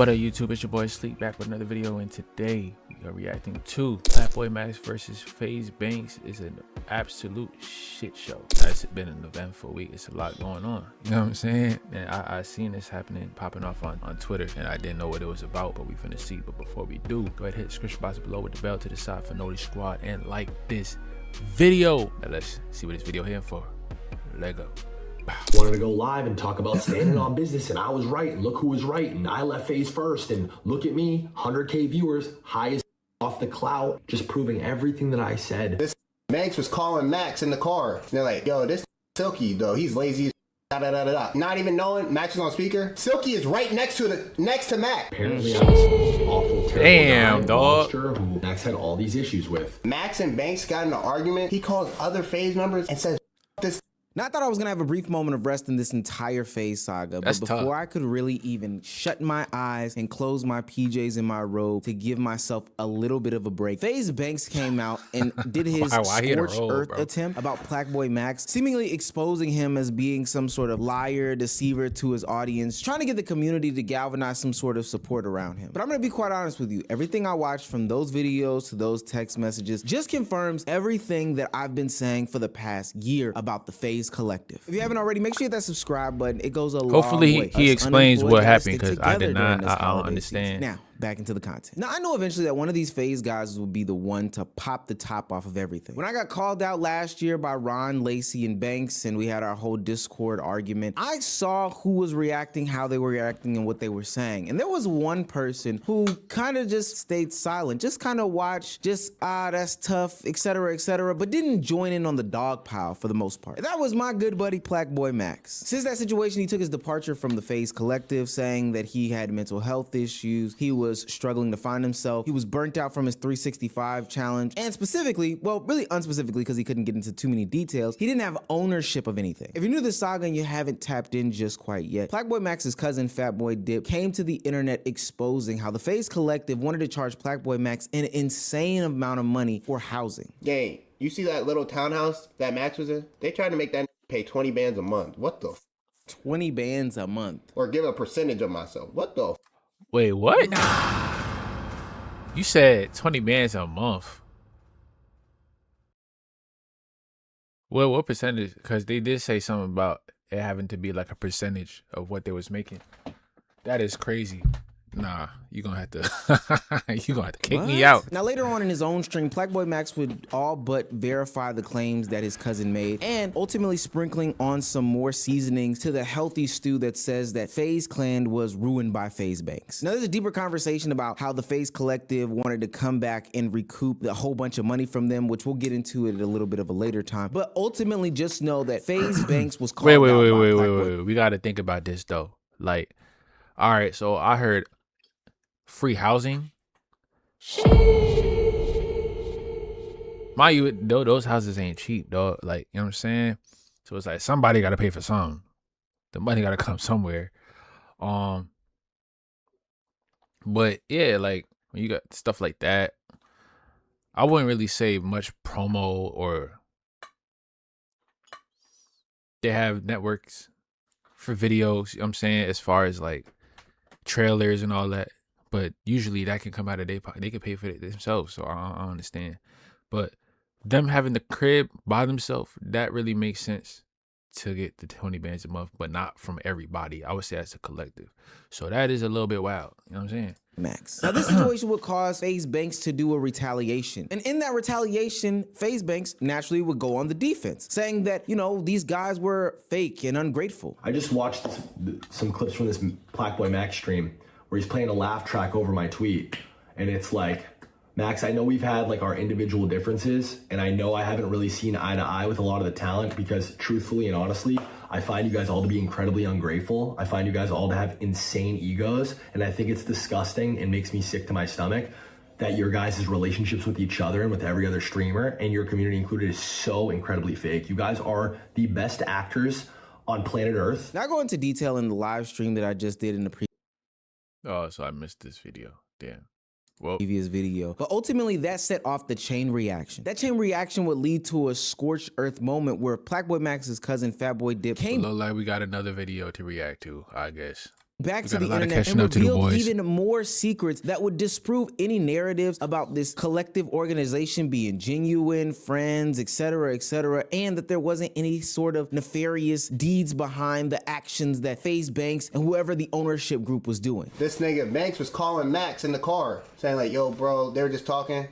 What up, YouTube? It's your boy Sleep back with another video, and today we are reacting to Plaqueboymax versus Faze Banks. Is an absolute shit show. It's been an eventful week. It's a lot going on. You know what I'm saying? And I seen this happening, popping off on Twitter, and I didn't know what it was about, but we finna see. But before we do, go ahead, hit the description box below with the bell to the side for Noti Squad and like this video. Now let's see what this video here for. Let go. Wanted to go live and talk about standing on business, and I was right, and look who was right, and I left Faze first, and look at me, 100K viewers, highest off the clout, just proving everything that I said. This Banks was calling Max in the car, and they're like, yo, this Silky, though, he's lazy, da da da da da. Not even knowing Max was on speaker. Silky is right next to Max. Apparently I was an awful, terrible damn dog monster who Max had all these issues with. Max and Banks got in an argument. He calls other Faze members and says, this. Now, I thought I was gonna have a brief moment of rest in this entire Faze saga, but before I could really even shut my eyes and close my PJs in my robe to give myself a little bit of a break, Faze Banks came out and did his scorched earth attempt about Plaqueboymax, seemingly exposing him as being some sort of liar, deceiver to his audience, trying to get the community to galvanize some sort of support around him. But I'm gonna be quite honest with you, everything I watched from those videos to those text messages just confirms everything that I've been saying for the past year about the Faze Collective. If you haven't already, make sure you hit that subscribe button. It goes a long way. Hopefully he explains what happened, because I did not. I don't understand. Now, back into the content. Now, I know eventually that one of these Faze guys will be the one to pop the top off of everything. When I got called out last year by Ron, Lacey, and Banks, and we had our whole Discord argument, I saw who was reacting, how they were reacting, and what they were saying. And there was one person who kind of just stayed silent, just kind of watched, just, that's tough, etc., but didn't join in on the dog pile for the most part. That was my good buddy Plaqueboymax. Since that situation, he took his departure from the Faze Collective, saying that he had mental health issues, he was struggling to find himself, he was burnt out from his 365 challenge, and specifically, well, really unspecifically, because he couldn't get into too many details, he didn't have ownership of anything. If you're new to this saga and you haven't tapped in just quite yet, Plaqueboymax's cousin Fatboy Dip came to the internet exposing how the Faze Collective wanted to charge Plaqueboymax an insane amount of money for housing. Gang, you see that little townhouse that Max was in? They tried to make that pay 20 bands a month. What the 20 bands a month? Or give a percentage of myself. What the Wait, what? You said 20 bands a month. Well, what percentage? Because they did say something about it having to be like a percentage of what they was making. That is crazy. Nah, you're gonna have to kick me out. Now, later on in his own stream, Plaqueboymax would all but verify the claims that his cousin made, and ultimately sprinkling on some more seasonings to the healthy stew that says that Faze Clan was ruined by Faze Banks. Now, there's a deeper conversation about how the Faze Collective wanted to come back and recoup a whole bunch of money from them, which we'll get into at a little bit of a later time. But ultimately, just know that Faze Banks was called wait. We gotta think about this though. Like, all right, so I heard free housing. Mind you, those houses ain't cheap, dog. Like, you know what I'm saying? So it's like somebody got to pay for some. The money got to come somewhere. But yeah, like when you got stuff like that, I wouldn't really say much promo, or they have networks for videos, you know what I'm saying, as far as like trailers and all that. But usually that can come out of their pocket. They can pay for it themselves, so I don't understand. But them having the crib by themselves, that really makes sense to get the 20 bands a month, but not from everybody. I would say as a collective. So that is a little bit wild. You know what I'm saying? Max. Now, this situation would cause Faze Banks to do a retaliation. And in that retaliation, Faze Banks naturally would go on the defense, saying that, you know, these guys were fake and ungrateful. I just watched some clips from this Plaqueboymax stream where he's playing a laugh track over my tweet, and it's like, Max, I know we've had like our individual differences, and I know I haven't really seen eye to eye with a lot of the talent, because truthfully and honestly, I find you guys all to be incredibly ungrateful. I find you guys all to have insane egos, and I think it's disgusting and makes me sick to my stomach that your guys' relationships with each other and with every other streamer, and your community included, is so incredibly fake. You guys are the best actors on planet Earth. Now, I go into detail in the live stream that I just did in the Oh, so I missed this video. Damn. Well, previous video. But ultimately, that set off the chain reaction. That chain reaction would lead to a scorched earth moment where Plaqueboymax's cousin Fatboy Dip came. Look like we got another video to react to, I guess. back We to got the a lot of internet catching and up to do, revealed boys. even more secrets that would disprove any narratives about this collective organization being genuine, friends, etc., and that there wasn't any sort of nefarious deeds behind the actions that Faze Banks and whoever the ownership group was doing. This nigga Banks was calling Max in the car, saying like, yo, bro, they were just talking. And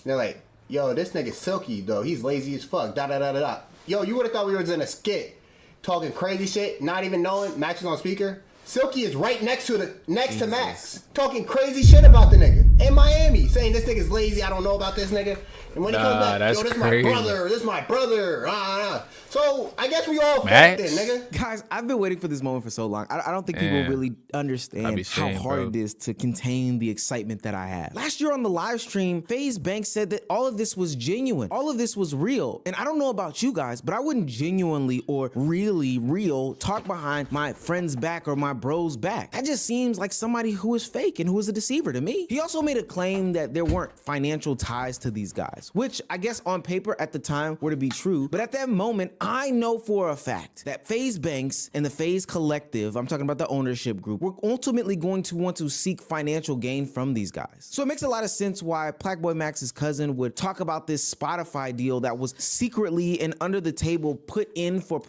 they're like, yo, this nigga Silky, though. He's lazy as fuck. Da da da da da. Yo, you would have thought we was in a skit, talking crazy shit, not even knowing Max was on speaker. Silky is right next to Max, talking crazy shit about the nigga in Miami, saying this nigga's lazy. I don't know about this nigga. And when he comes back, yo, this is my brother. This is my brother. So I guess we all fucked it, nigga. Guys, I've been waiting for this moment for so long. I don't think people really understand how hard it is to contain the excitement that I have. Last year on the live stream, Faze Banks said that all of this was genuine. All of this was real. And I don't know about you guys, but I wouldn't genuinely or really real talk behind my friend's back or my bro's back. That just seems like somebody who is fake and who is a deceiver to me. He also made a claim that there weren't financial ties to these guys, which I guess on paper at the time were to be true. But at that moment, I know for a fact that Faze Banks and the Faze Collective, I'm talking about the ownership group, were ultimately going to want to seek financial gain from these guys. So it makes a lot of sense why Plaqueboymax's cousin would talk about this Spotify deal that was secretly and under the table put in for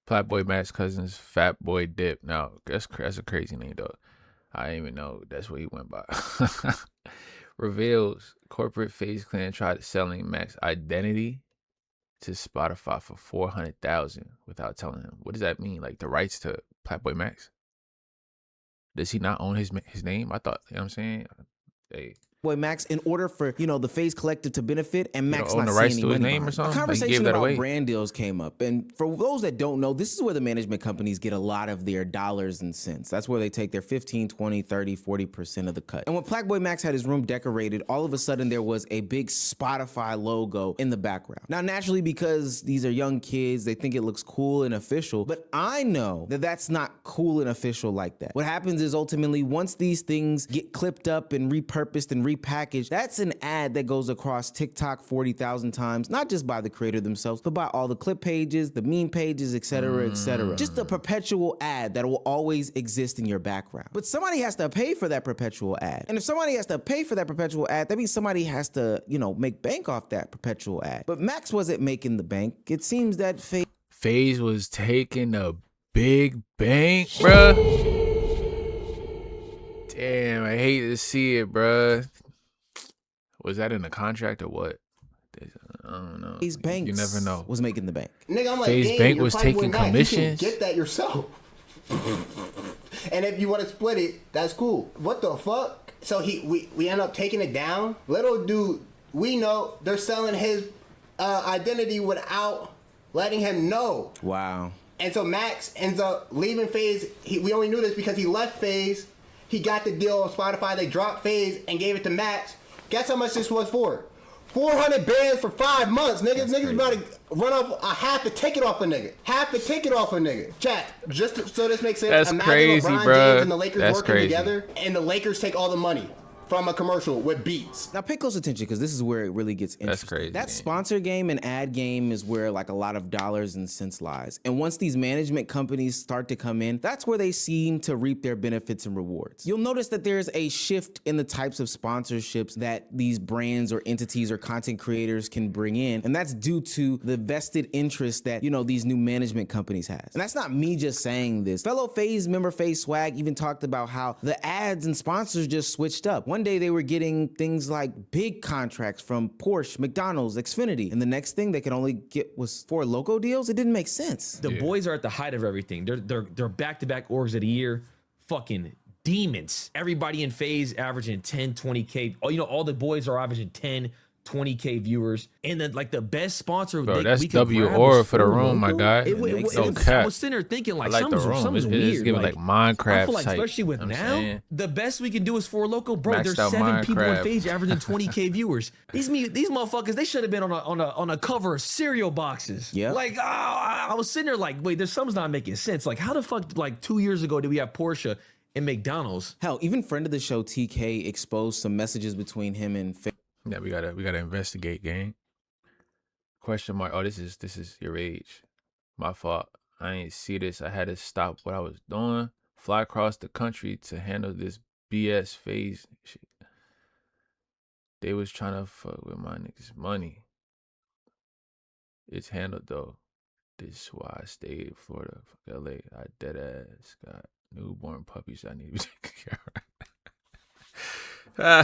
Plaqueboymax cousin's Fat Boy Dip. Now that's a crazy name though. I didn't even know that's what he went by. Reveals corporate Faze clan tried selling Max identity to Spotify for $400,000 without telling him. What does that mean? Like the rights to Plaqueboymax? Does he not own his name? I thought, you know what I'm saying? Hey. Max in order for, you know, the Faze Collective to benefit and Max own not the rights seeing to his any money name or behind it. something? A conversation that about away? brand deals came up. And for those that don't know, this is where the management companies get a lot of their dollars and cents. That's where they take their 15, 20, 30, 40% of the cut. And when Plaqueboymax had his room decorated, all of a sudden there was a big Spotify logo in the background. Now, naturally, because these are young kids, they think it looks cool and official, but I know that that's not cool and official like that. What happens is ultimately once these things get clipped up and repurposed and repackaged, that's an ad that goes across TikTok 40,000 times, not just by the creator themselves, but by all the clip pages, the meme pages, etc., etc. Just a perpetual ad that will always exist in your background. But somebody has to pay for that perpetual ad. And if somebody has to pay for that perpetual ad, that means somebody has to, you know, make bank off that perpetual ad. But Max wasn't making the bank. It seems that Faze was taking a big bank, bruh. Damn, I hate to see it, bruh. Was that in the contract or what? I don't know. Faze Banks you never know. was making the bank. Nigga, I'm like, Faze Bank was taking commissions. You can get that yourself. And if you want to split it, that's cool. What the fuck? So we end up taking it down. Little dude, we know they're selling his identity without letting him know. Wow. And so Max ends up leaving Faze. We only knew this because he left Faze. He got the deal on Spotify. They dropped Faze and gave it to Max. Guess how much this was for? 400 bands for 5 months, niggas. Niggas about to run off half the ticket off a nigga. Half the ticket off a nigga. Chat, just so this makes sense. That's imagine crazy, LeBron bro. James and the Lakers That's working crazy. together, and the Lakers take all the money from a commercial with beats. Now pay close attention because this is where it really gets interesting. That's crazy. That sponsor game and ad game is where like a lot of dollars and cents lies. And once these management companies start to come in, that's where they seem to reap their benefits and rewards. You'll notice that there's a shift in the types of sponsorships that these brands or entities or content creators can bring in. And that's due to the vested interest that, you know, these new management companies has. And that's not me just saying this. Fellow Faze member Faze Swag even talked about how the ads and sponsors just switched up. One day they were getting things like big contracts from Porsche, McDonald's, Xfinity, and the next thing they could only get was 4 logo deals. It didn't make sense. The boys are at the height of everything. They're back-to-back orgs of the year, fucking demons. Everybody in Faze averaging 10, 20K. Oh, you know, all the boys are averaging 10, 20K viewers, and then like the best sponsor. Bro, that's W Aura for the room, my guy. No cap. I was sitting there thinking like, I like the room. something's It is weird. giving like Minecraft I feel like, type. especially with You know what I'm now, saying? the best we can do is for local, bro. Maxed There's out 7 people in Minecraft. Faze averaging 20K viewers. These motherfuckers, they should have been on a cover of cereal boxes. Yeah. Like, I was sitting there like, wait, there's something's not making sense. Like, how the fuck? Like 2 years ago, did we have Porsche and McDonald's? Hell, even friend of the show TK exposed some messages between him and Faze. Yeah, we gotta investigate, gang. Question mark. Oh, this is your age. My fault. I ain't see this. I had to stop what I was doing. fly across the country to handle this BS Faze shit. They was trying to fuck with my niggas' money. It's handled though. This is why I stayed in Florida. Fuck LA. I dead ass got newborn puppies I need to take care of.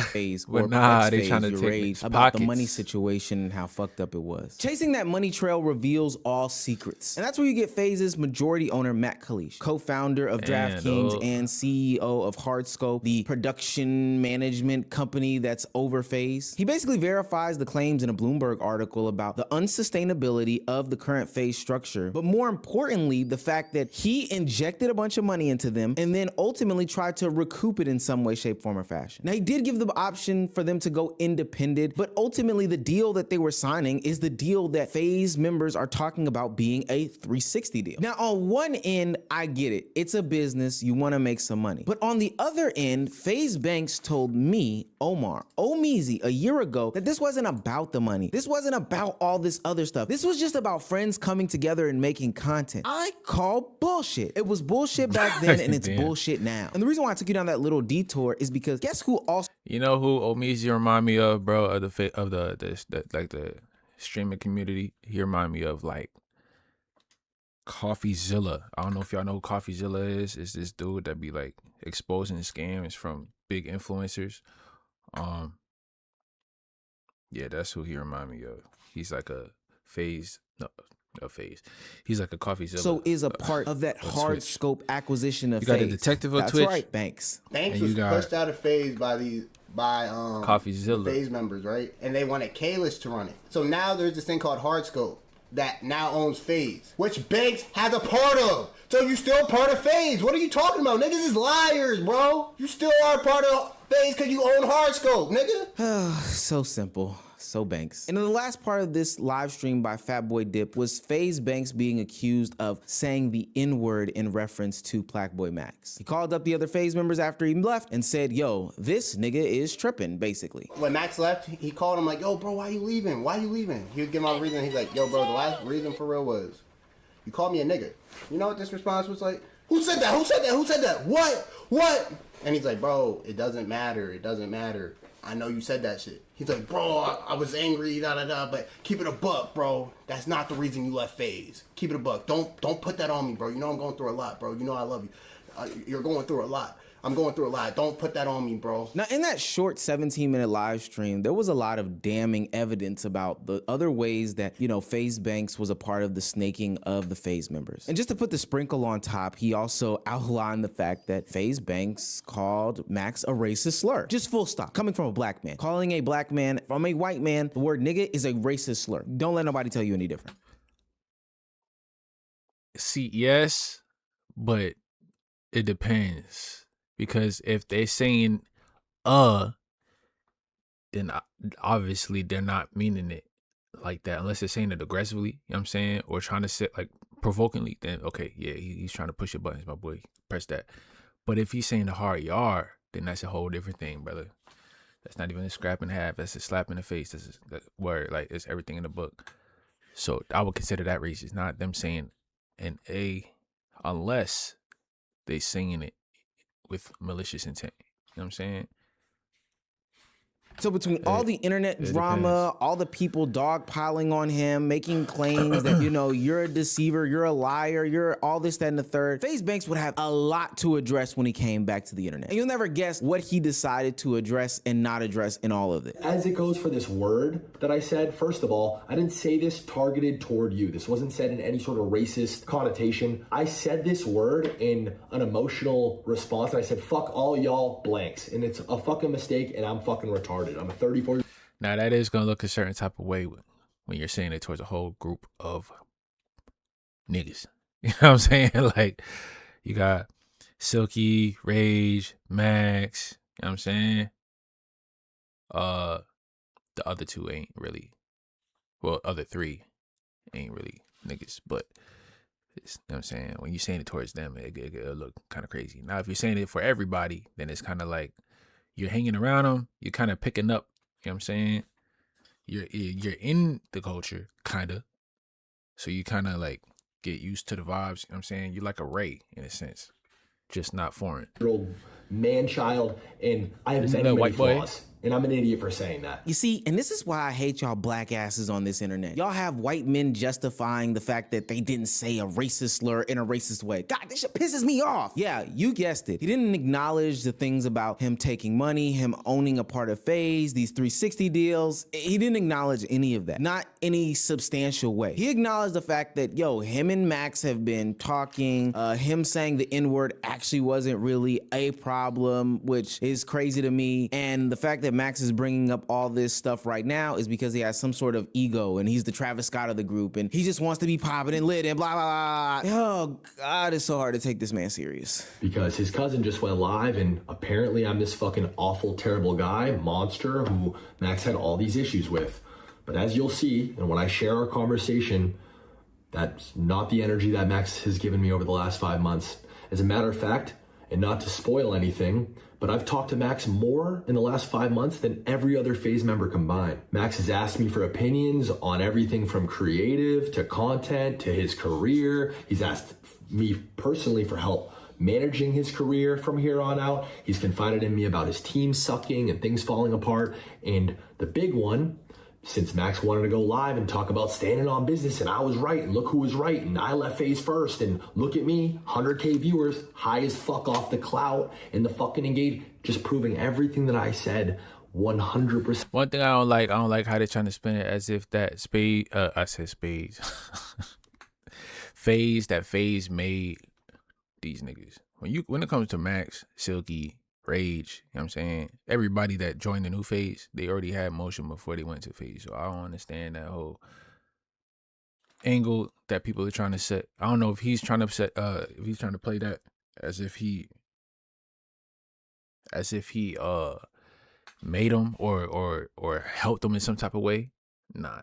Faze But or nah, they ex-Faze, trying to your take rage niggas' about the money pockets. situation and how fucked up it was. Chasing that money trail reveals all secrets. And that's where you get Faze's majority owner, Matt Kalish, co-founder of Damn, DraftKings dog. and CEO of Hardscope, the production management company that's over Faze. He basically verifies the claims in a Bloomberg article about the unsustainability of the current Faze structure, but more importantly, the fact that he injected a bunch of money into them and then ultimately tried to recoup it in some way, shape, form, or fashion. Now, he did give the option for them to go independent, but ultimately the deal that they were signing is the deal that Faze members are talking about being a 360 deal. Now, on one end, I get it. It's a business. You want to make some money. But on the other end, Faze Banks told me, Omar Omizi, a year ago that this wasn't about the money. This wasn't about all this other stuff. This was just about friends coming together and making content. I call bullshit. It was bullshit back then and it's Damn. bullshit now. And the reason why I took you down that little detour is because guess who also You know who Omizi remind me of, bro? Of the streaming community. He remind me of like CoffeeZilla. I don't know if y'all know who CoffeeZilla is. It's this dude that be like exposing scams from big influencers. Yeah, that's who he remind me of. He's like a Faze. No, a Faze. He's like a CoffeeZilla. so is a part of that on hard Twitch. scope acquisition of You got a Faze. detective on That's Twitch? right, Banks. Banks And was you got pushed out of Faze by CoffeeZilla. Faze members, right? And they wanted Kalish to run it. So now there's this thing called Hardscope that now owns Faze, which Banks has a part of. So you still part of Faze. What are you talking about? Niggas is liars, bro. You still are part of Faze because you own Hardscope, nigga. So simple. So Banks. And in the last part of this live stream by Fatboy Dip was Faze Banks being accused of saying the N-word in reference to Plaqueboymax. He called up the other Faze members after he left and said, yo, this nigga is tripping, basically. When Max left, he called him like, yo, bro, why you leaving? Why you leaving? He would give him all the reason. He's like, yo, bro, the last reason for real was you called me a nigga. You know what this response was like? Who said that? Who said that? Who said that? What? And he's like, bro, it doesn't matter. It doesn't matter. I know you said that shit. He's like, bro, I was angry, but keep it a buck, bro. That's not the reason you left Faze. Keep it a buck. Don't put that on me, bro. You know I'm going through a lot, bro. You know I love you. You're going through a lot. I'm going through a lot. Don't put that on me, bro. Now, in that short 17-minute live stream, there was a lot of damning evidence about the other ways that, Faze Banks was a part of the snaking of the Faze members. And just to put the sprinkle on top, he also outlined the fact that Faze Banks called Max a racist slur. Just full stop. Coming from a black man. Calling a black man from a white man, the word nigga is a racist slur. Don't let nobody tell you any different. See, yes, but it depends. Because if they're saying then obviously they're not meaning it like that, unless they're saying it aggressively, you know what I'm saying? Or trying to say like provokingly, then okay, yeah, he's trying to push your buttons, my boy. Press that. But if he's saying the hard yard, then that's a whole different thing, brother. That's not even a scrap and a half. That's a slap in the face. That's a word. Like, it's everything in the book. So I would consider that racist, not them saying an A, unless they saying it with malicious intent. You know what I'm saying? So between all the internet it drama, depends. all the people dogpiling on him, making claims that, you're a deceiver, you're a liar, you're all this, that, and the third, Faze Banks would have a lot to address when he came back to the internet. And you'll never guess what he decided to address and not address in all of it. As it goes for this word that I said, first of all, I didn't say this targeted toward you. This wasn't said in any sort of racist connotation. I said this word in an emotional response, and I said, fuck all y'all blanks. And it's a fucking mistake, and I'm fucking retarded. I'm a 34. Now that is gonna look a certain type of way when you're saying it towards a whole group of niggas. You know what I'm saying? Like, you got Silky, Rage, Max, you know what I'm saying? The other two ain't really, well, other three ain't really niggas, but it's, you know what I'm saying? When you're saying it towards them, it'll look kind of crazy. Now, if you're saying it for everybody, then it's kind of like you're hanging around them, you're kind of picking up, you know what I'm saying? You're in the culture, kind of. So you kind of like get used to the vibes, you know what I'm saying? You're like a Ray in a sense. just not foreign. Old man-child, and I have Isn't many, that many white boy? flaws. And I'm an idiot for saying that. You see, and this is why I hate y'all black asses on this internet. Y'all have white men justifying the fact that they didn't say a racist slur in a racist way. God, this shit pisses me off. Yeah, you guessed it. He didn't acknowledge the things about him taking money, him owning a part of Faze, these 360 deals. He didn't acknowledge any of that. Not any substantial way. He acknowledged the fact that, yo, him and Max have been talking. Him saying the N-word actually wasn't really a problem, which is crazy to me. And the fact that Max is bringing up all this stuff right now is because he has some sort of ego and he's the Travis Scott of the group and he just wants to be popping and lit and blah, blah, blah. Oh, God, it's so hard to take this man serious. Because his cousin just went live, and apparently I'm this fucking awful, terrible guy, monster, who Max had all these issues with. But as you'll see, and when I share our conversation, that's not the energy that Max has given me over the last 5 months. As a matter of fact, and not to spoil anything, but I've talked to Max more in the last 5 months than every other Faze member combined. Max has asked me for opinions on everything from creative to content to his career. He's asked me personally for help managing his career from here on out. He's confided in me about his team sucking and things falling apart. And the big one, since Max wanted to go live and talk about standing on business, and I was right, and look who was right, and I left Faze first, and look at me, 100K viewers, high as fuck off the clout, and the fucking engage, just proving everything that I said 100%. One thing I don't like how they're trying to spin it as if that Faze made these niggas. When it comes to Max, Silky, Rage, you know what I'm saying? Everybody that joined the new Faze, they already had motion before they went to Faze. So I don't understand that whole angle that people are trying to set. I don't know if he's trying to set if he's trying to play that as if he made them or helped them in some type of way. Nah,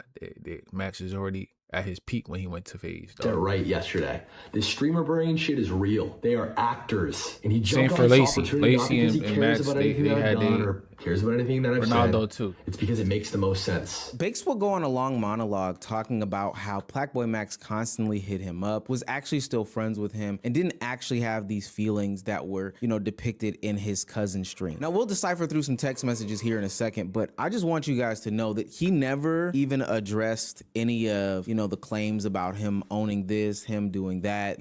Max is already at his peak when he went to Faze. That right yesterday. This streamer brain shit is real. They are actors, and he Same jumped for on this Lacey. opportunity not Lacey because he and cares Max, about they anything that I've had done their- or cares about anything that I've Ronaldo said. too. It's because it makes the most sense. Bakes will go on a long monologue talking about how Plaqueboymax constantly hit him up, was actually still friends with him, and didn't actually have these feelings that were, depicted in his cousin's stream. Now, we'll decipher through some text messages here in a second, but I just want you guys to know that he never even addressed any of, the claims about him owning this, him doing that,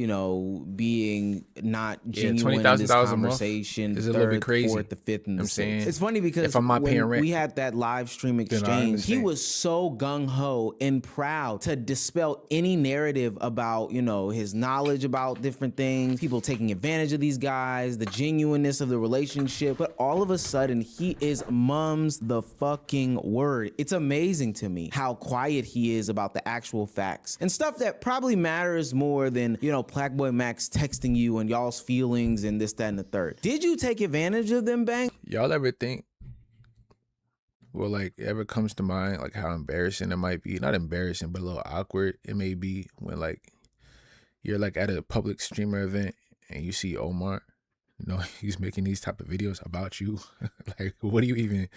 being not genuine in this $20,000 a month conversation, is the a little bit third, crazy. fourth, the fifth, and the I'm sixth. saying, It's funny because if I'm not paying when rent, we had that live stream I exchange, he understand. was so gung-ho and proud to dispel any narrative about, his knowledge about different things, people taking advantage of these guys, the genuineness of the relationship. But all of a sudden, he is mums the fucking word. It's amazing to me how quiet he is about the actual facts and stuff that probably matters more than, Plaqueboymax texting you and y'all's feelings and this, that, and the third. Did you take advantage of them, Bang? Y'all ever think, well, like, ever comes to mind, like, how embarrassing it might be? Not embarrassing, but a little awkward it may be when, like, you're, like, at a public streamer event and you see Omar, he's making these type of videos about you. Like, what do you even,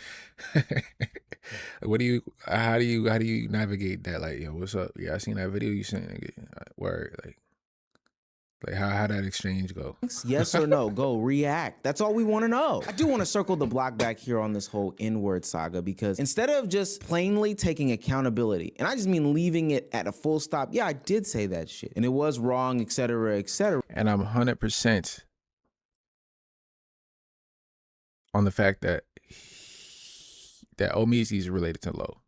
how do you navigate that? Like, yo, what's up? Yeah, I seen that video you sent. Word, like how that exchange go? Yes or no? Go react. That's all we want to know. I do want to circle the block back here on this whole N-word saga, because instead of just plainly taking accountability, and I just mean leaving it at a full stop, yeah, I did say that shit and it was wrong, etc., etc. And I'm 100% on the fact that Omizi is related to Low.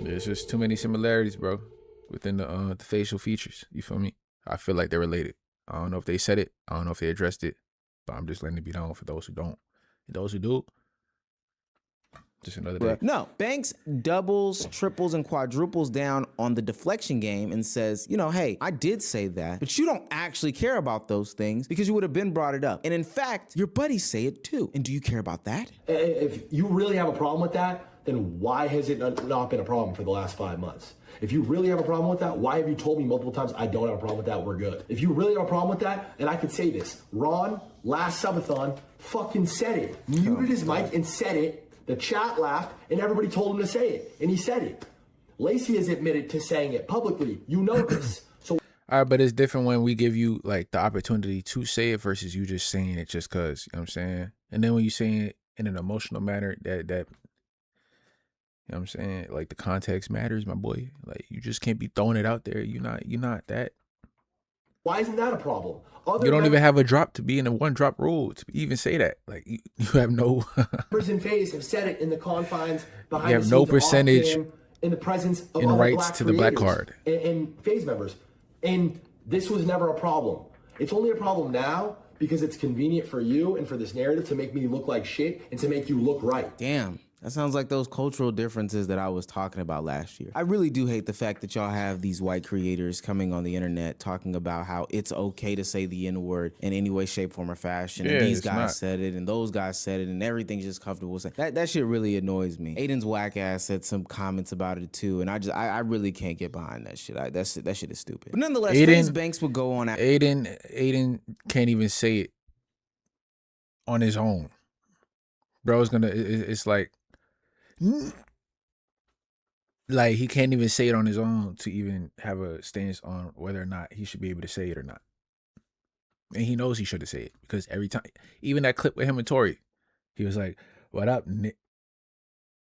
There's just too many similarities, bro, within the facial features. You feel me? I feel like they're related. I don't know if they said it. I don't know if they addressed it, but I'm just letting it be known for those who don't. And those who do, just another day. No, Banks doubles, triples, and quadruples down on the deflection game and says, hey, I did say that, but you don't actually care about those things because you would have been brought it up. And in fact, your buddies say it too. And do you care about that? If you really have a problem with that, then why has it not been a problem for the last 5 months? If you really have a problem with that, why have you told me multiple times I don't have a problem with that, we're good? If you really have a problem with that, and I could say this, Ron, last subathon, fucking said it. Muted his mic and said it. The chat laughed, and everybody told him to say it, and he said it. Lacey has admitted to saying it publicly. You know this. So All right, but it's different when we give you like the opportunity to say it versus you just saying it just cause, you know what I'm saying? And then when you saying it in an emotional manner, that you know what I'm saying? Like the context matters, my boy. Like you just can't be throwing it out there. You're not that. Why isn't that a problem? You don't even have a drop to be in a one drop rule to even say that. Like you have no members in Faze have said it in the confines, behind you have the no scenes, percentage off cam, in the presence of in other rights black to the black creators card. and Faze members. And this was never a problem. It's only a problem now because it's convenient for you and for this narrative to make me look like shit and to make you look right. Damn. That sounds like those cultural differences that I was talking about last year. I really do hate the fact that y'all have these white creators coming on the internet talking about how it's okay to say the N-word in any way, shape, form, or fashion. Yeah, And these it's guys not. said it, and those guys said it, and everything's just comfortable saying. That shit really annoys me. Aiden's whack ass said some comments about it too, and I really can't get behind that shit. That shit is stupid. But nonetheless, Faze Banks would go on. Aiden can't even say it on his own. Bro's gonna. It's like he can't even say it on his own to even have a stance on whether or not he should be able to say it or not. And he knows he shouldn't say it because every time, even that clip with him and Tori, he was like, "What up, Nick?"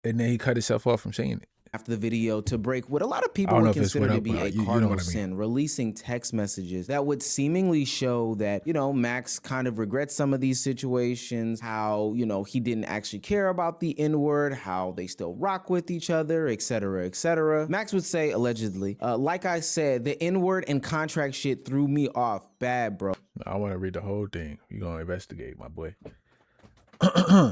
And then he cut himself off from saying it. After the video to break what a lot of I people don't know would if it's consider what to up, be but a you know cardinal what I mean. sin, releasing text messages that would seemingly show that, you know, Max kind of regrets some of these situations, how, you know, he didn't actually care about the N-word, how they still rock with each other, etc., etc. Max would say, allegedly, like I said, the N-word and contract shit threw me off bad, bro. I want to read the whole thing. You're going to investigate, my boy.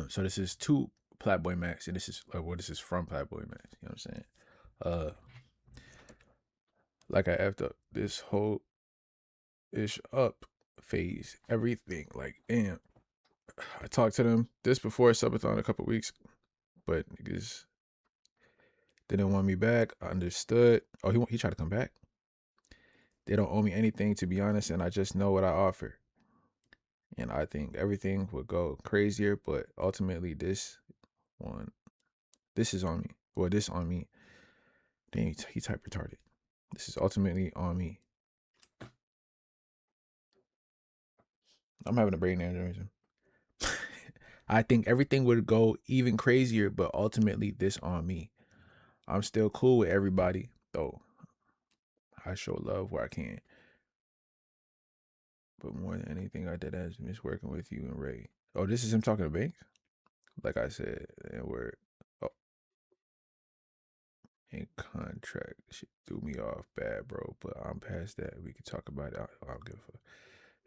So this is to Plaqueboymax, and this is this is from Plaqueboymax. You know what I'm saying? Like I effed up this whole ish up phase, everything. Like, damn. I talked to them this before Subathon a couple weeks, but niggas didn't want me back. I understood. Oh, he tried to come back. They don't owe me anything, to be honest, and I just know what I offer. And I think everything would go crazier, but ultimately this is on me. Well, this on me. Dang, he type retarded. This is ultimately on me. I'm having a brain aneurysm. I think everything would go even crazier, but ultimately this on me. I'm still cool with everybody, though. I show love where I can. But more than anything, I did as miss working with you and Ray. Oh, this is him talking to Banks? Like I said, and we're in contract. Shit threw me off bad, bro. But I'm past that. We can talk about it. I'll give a fuck.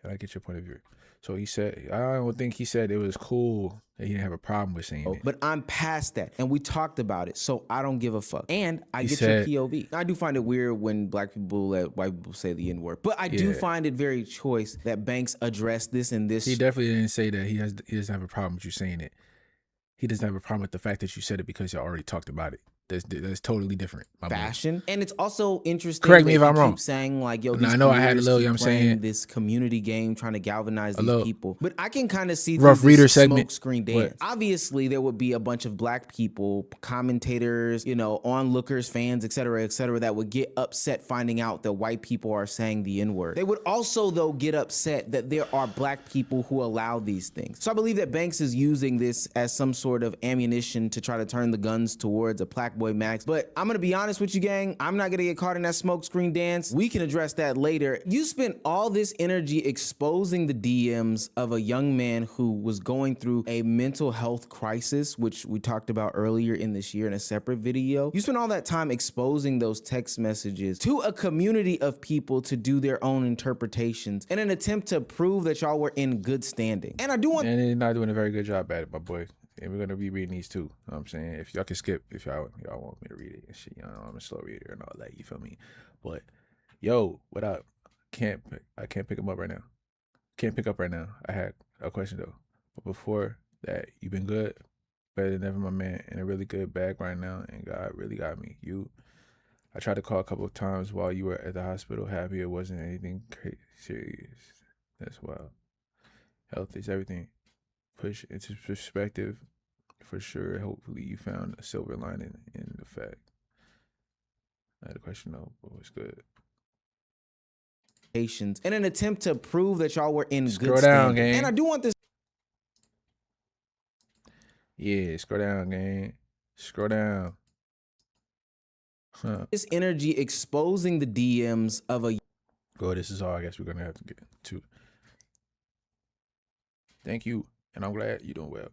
And I get your point of view. So he said, I don't think he said it was cool that he didn't have a problem with saying it. But I'm past that, and we talked about it, so I don't give a fuck. And I He get said- your POV. I do find it weird when black people let white people say the N-word, but I do Yeah. find it very choice that Banks addressed this in this. He definitely didn't say that he doesn't have a problem with you saying it. He doesn't have a problem with the fact that you said it because you already talked about it. That's totally different. My boy. fashion. And it's also interesting Correct me that if you I'm wrong. keep saying like, yo, Now, these I know I had a creators little, keep you know what I'm playing saying? this community game, trying to galvanize these little people. But I can kind of see rough through reader this segment. smoke screen What? dance. Obviously, there would be a bunch of black people, commentators, you know, onlookers, fans, etc., that would get upset finding out that white people are saying the N-word. They would also, though, get upset that there are black people who allow these things. So I believe that Banks is using this as some sort of ammunition to try to turn the guns towards a Plaqueboymax. But I'm gonna be honest with you, gang. I'm not gonna get caught in that smoke screen dance. We can address that later. You spent all this energy exposing the DMs of a young man who was going through a mental health crisis, which we talked about earlier in this year in a separate video. You spent all that time exposing those text messages to a community of people to do their own interpretations in an attempt to prove that y'all were in good standing. And I do want And he's not doing a very good job at it, my boy. And we're gonna be reading these too. You know what I'm saying? If y'all can skip, if y'all want me to read it and shit, you know, I'm a slow reader and all that, you feel me? But yo, what up? I can't pick him up right now. Can't pick up right now. I had a question though. But before that, you been good? Better than ever, my man, in a really good bag right now, and God really got me. I tried to call a couple of times while you were at the hospital. Happy it wasn't anything crazy serious. That's wild. Health is everything. Push into perspective for sure. Hopefully you found a silver lining in the fact. I had a question though, but it's good. in an attempt to prove that y'all were in Scroll good down, standing. gang. And I do want this Yeah, scroll down, gang. Scroll down. Huh. this energy exposing the DMs of a Well, this is all I guess we're gonna have to get to. Thank you, and I'm glad you're doing well.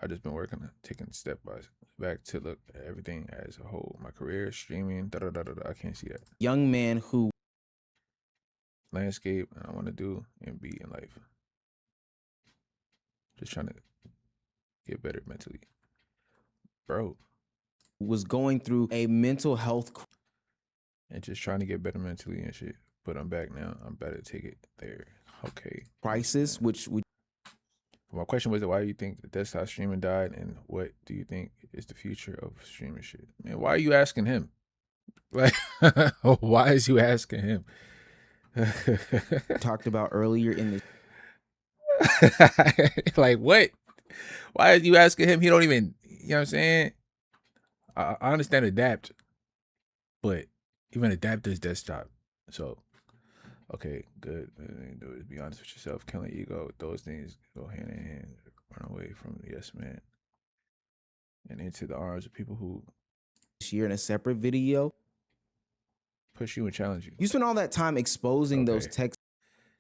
I've just been working on taking step by back to look at everything as a whole. My career, streaming, da da da da da. I can't see that. young man who Landscape, and I want to do and be in life. Just trying to get better mentally, bro, was going through a mental health and just trying to get better mentally and shit. But I'm back now. I'm about to take it there. Okay. crisis, which we My question was, why do you think that that's how streaming died, and what do you think is the future of streaming shit? Man, why are you asking him? Like, why is you asking him? talked about earlier in the Like, what? Why are you asking him? He don't even, you know what I'm saying? I understand adapt, but even adapt is desktop. So, okay, good. Do is be honest with yourself. Killing ego. Those things go hand in hand. Run away from the yes man and into the arms of people who this year in a separate video. push you and challenge you. You spend all that time exposing those Okay. text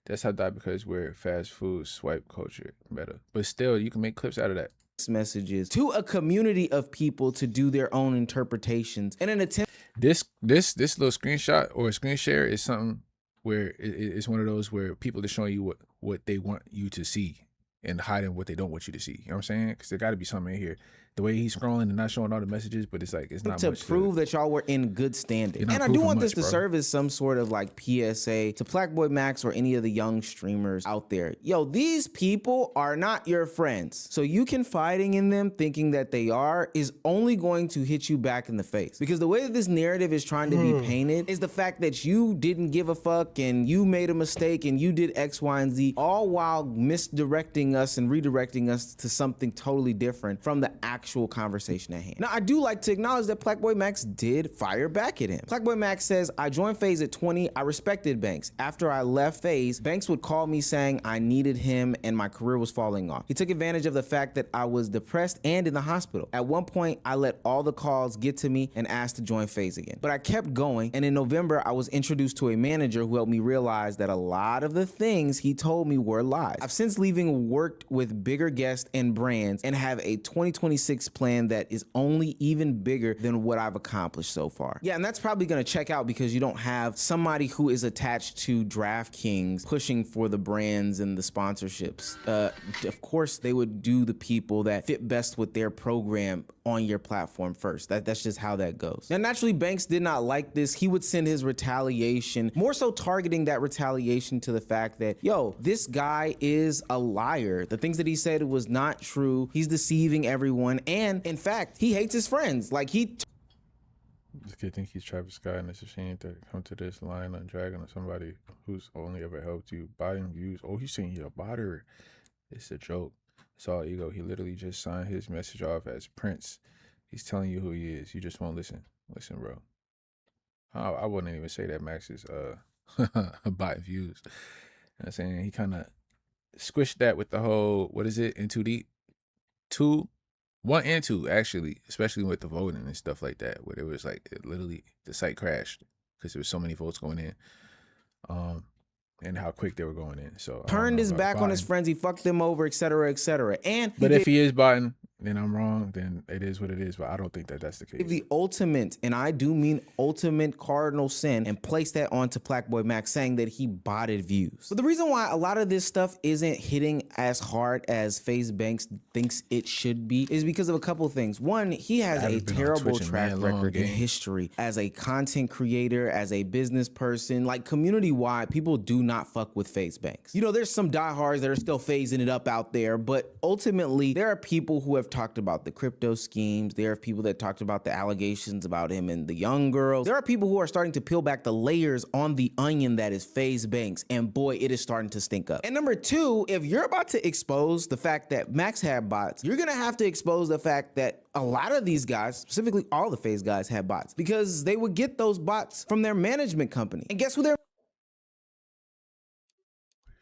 That's how that, because we're fast food swipe culture meta. But still, you can make clips out of that. messages to a community of people to do their own interpretations in an attempt This little screenshot or screen share is something where it's one of those where people are showing you what they want you to see and hiding what they don't want you to see. You know what I'm saying? Because there got to be something in here. The way he's scrolling and not showing all the messages, but it's like it's not to much prove that y'all were in good standing. You're not And I do proving want this much, to bro. serve as some sort of like PSA to Plaqueboymax or any of the young streamers out there. Yo, these people are not your friends. So you confiding in them thinking that they are is only going to hit you back in the face. Because the way that this narrative is trying to be painted is the fact that you didn't give a fuck and you made a mistake and you did X, Y, and Z, all while misdirecting us and redirecting us to something totally different from the actual conversation at hand. Now, I do like to acknowledge that Plaqueboymax did fire back at him. Plaqueboymax says, I joined Faze at 20. I respected Banks. After I left Faze, Banks would call me saying I needed him and my career was falling off. He took advantage of the fact that I was depressed and in the hospital. At one point, I let all the calls get to me and asked to join Faze again. But I kept going, and in November, I was introduced to a manager who helped me realize that a lot of the things he told me were lies. I've since leaving worked with bigger guests and brands and have a 2026 plan that is only even bigger than what I've accomplished so far. Yeah, and that's probably gonna check out because you don't have somebody who is attached to DraftKings pushing for the brands and the sponsorships. Of course, they would do the people that fit best with their program on your platform first. That's just how that goes. Now, naturally, Banks did not like this. He would send his retaliation, more so targeting that retaliation to the fact that, yo, this guy is a liar. The things that he said was not true. He's deceiving everyone. And in fact, he hates his friends. Like This kid think he's Travis Scott, and it's a shame to come to this line on dragging on somebody who's only ever helped you. Botting views. Oh, he's saying you're a botter. It's a joke. It's all ego. He literally just signed his message off as Prince. He's telling you who he is. You just won't listen. Listen, bro. I wouldn't even say that Max is botting views. You know what I'm saying? He kind of squished that with the whole, what is it, in too deep? 1 and 2, actually, especially with the voting and stuff like that, where it was like, it literally, the site crashed because there was so many votes going in, and how quick they were going in. So turned his back on his friends. He fucked them over, etc., etc. And but if he is botting, then I'm wrong. Then it is what it is. But I don't think that that's the case. The ultimate, and I do mean ultimate cardinal sin, and place that onto Plaqueboymax, saying that he botted views. But the reason why a lot of this stuff isn't hitting as hard as Faze Banks thinks it should be is because of a couple things. One, he has a terrible track record in history as a content creator, as a business person. Like, community-wide, people do not fuck with Faze Banks. You know, there's some diehards that are still phasing it up out there, but ultimately, there are people who have talked about the crypto schemes. There are people that talked about the allegations about him and the young girls. There are people who are starting to peel back the layers on the onion that is Faze Banks, and boy, it is starting to stink up. And number two, if you're about to expose the fact that Max had bots, you're gonna have to expose the fact that a lot of these guys, specifically all the Faze guys, had bots because they would get those bots from their management company. And guess who their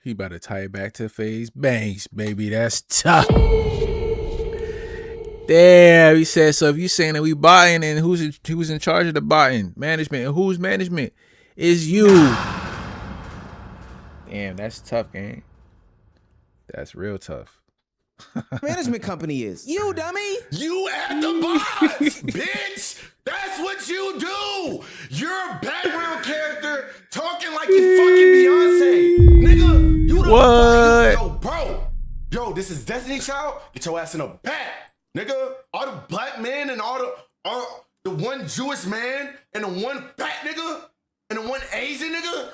He about to tie it back to Faze Banks, baby. That's tough. Damn, he said, so if you saying that we buying, and who's in charge of the buying? Management. And who's management? Is you. Damn, that's tough, gang. That's real tough. Management company is you, dummy. You at the box, bitch. That's what you do. You're a background character talking like you fucking Beyonce, nigga. You the What? Yo, bro. Yo, this is Destiny Child. Get your ass in a bag, nigga. All the black men and all the one Jewish man and the one fat nigga and the one Asian nigga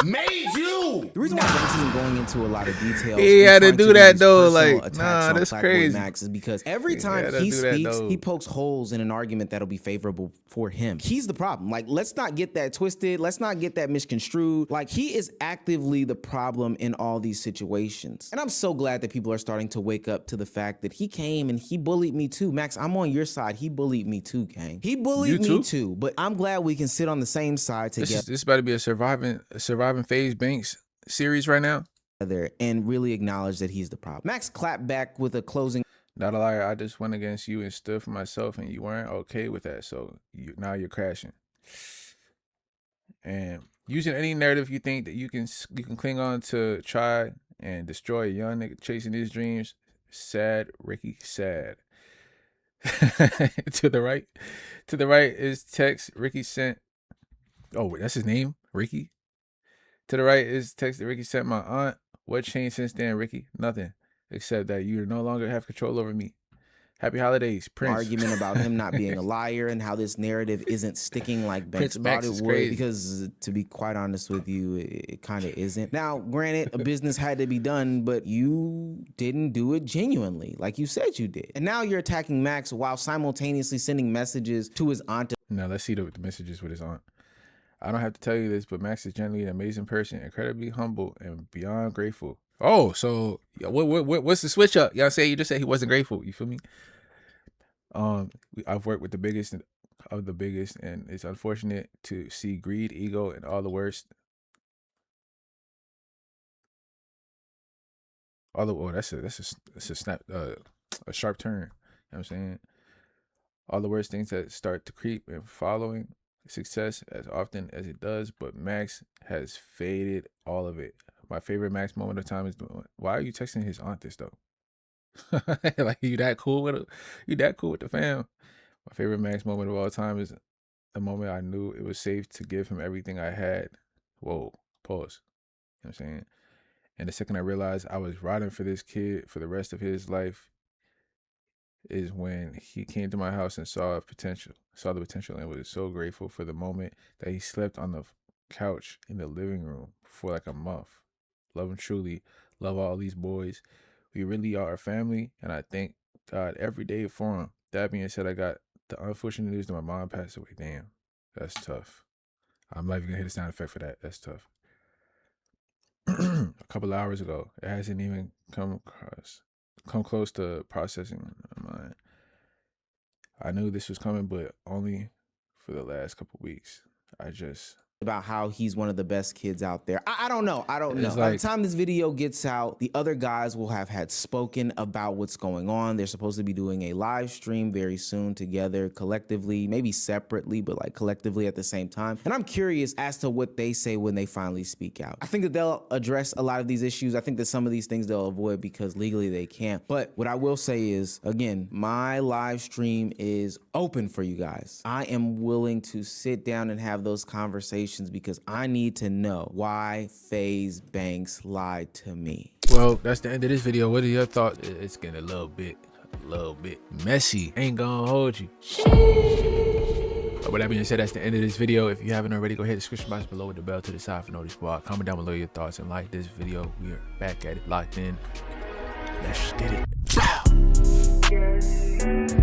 made you. The reason why Banks isn't going into a lot of details, He had to trying do do that these though, personal like, attacks nah, on that's Plaqueboymax crazy. is because every time had to he do that, speaks, though. he pokes holes in an argument that'll be favorable for him. He's the problem. Like, let's not get that twisted. Let's not get that misconstrued. Like, he is actively the problem in all these situations. And I'm so glad that people are starting to wake up to the fact that he came and he bullied me too. Max, I'm on your side. He bullied me too, gang. He bullied me too. But I'm glad we can sit on the same side together. This about to be a surviving Faze Banks series right now. And really acknowledge that he's the problem. Max clapped back with a closing. Not a liar. I just went against you and stood for myself, and you weren't okay with that. So now you're crashing. And using any narrative you think that you can cling on to try and destroy a young nigga chasing his dreams. Sad, Ricky. Sad. To the right is text Ricky sent. Oh, wait, that's his name, Ricky. To the right is text that Ricky sent my aunt. What changed since then, Ricky? Nothing, except that you no longer have control over me. Happy holidays, Prince. Argument about him not being a liar and how this narrative isn't sticking like Banks thought it would. Because to be quite honest with you, it kind of isn't. Now, granted, a business had to be done, but you didn't do it genuinely, like you said you did. And now you're attacking Max while simultaneously sending messages to his aunt. Now let's see the messages with his aunt. I don't have to tell you this, but Max is generally an amazing person, incredibly humble and beyond grateful. Oh, so what's the switch up? Y'all say you just said he wasn't grateful. You feel me? I've worked with the biggest of the biggest, and it's unfortunate to see greed, ego, and all the worst. That's a snap, a sharp turn. You know what I'm saying? All the worst things that start to creep and following success as often as it does, but Max has faded all of it. My favorite Max moment of time is why are you texting his aunt this though? Like you that cool with the fam? My favorite Max moment of all time is the moment I knew it was safe to give him everything I had. Whoa, pause. You know what I'm saying? And the second I realized I was riding for this kid for the rest of his life is when he came to my house and saw the potential, and was so grateful for the moment that he slept on the couch in the living room for like a month. Love him truly. Love all these boys. We really are a family, and I thank God every day for him. That being said, I got the unfortunate news that my mom passed away. Damn, that's tough. I'm not even gonna hit a sound effect for that. That's tough. A couple hours ago. It hasn't even come close to processing my mind. I knew this was coming, but only for the last couple weeks. I just about how he's one of the best kids out there. I don't know. I don't know. It's By like- the time this video gets out, the other guys will have had spoken about what's going on. They're supposed to be doing a live stream very soon together, collectively, maybe separately, but like collectively at the same time. And I'm curious as to what they say when they finally speak out. I think that they'll address a lot of these issues. I think that some of these things they'll avoid because legally they can't. But what I will say is, again, my live stream is open for you guys. I am willing to sit down and have those conversations because I need to know why Faze Banks lied to me. Well, that's the end of this video. What are your thoughts? It's getting a little bit messy. Ain't gonna hold you. But with that being said, that's the end of this video. If you haven't already, go ahead to the description box below with the bell to the side for notice squad. Comment down below your thoughts and like this video. We are back at it, locked in. Let's get it.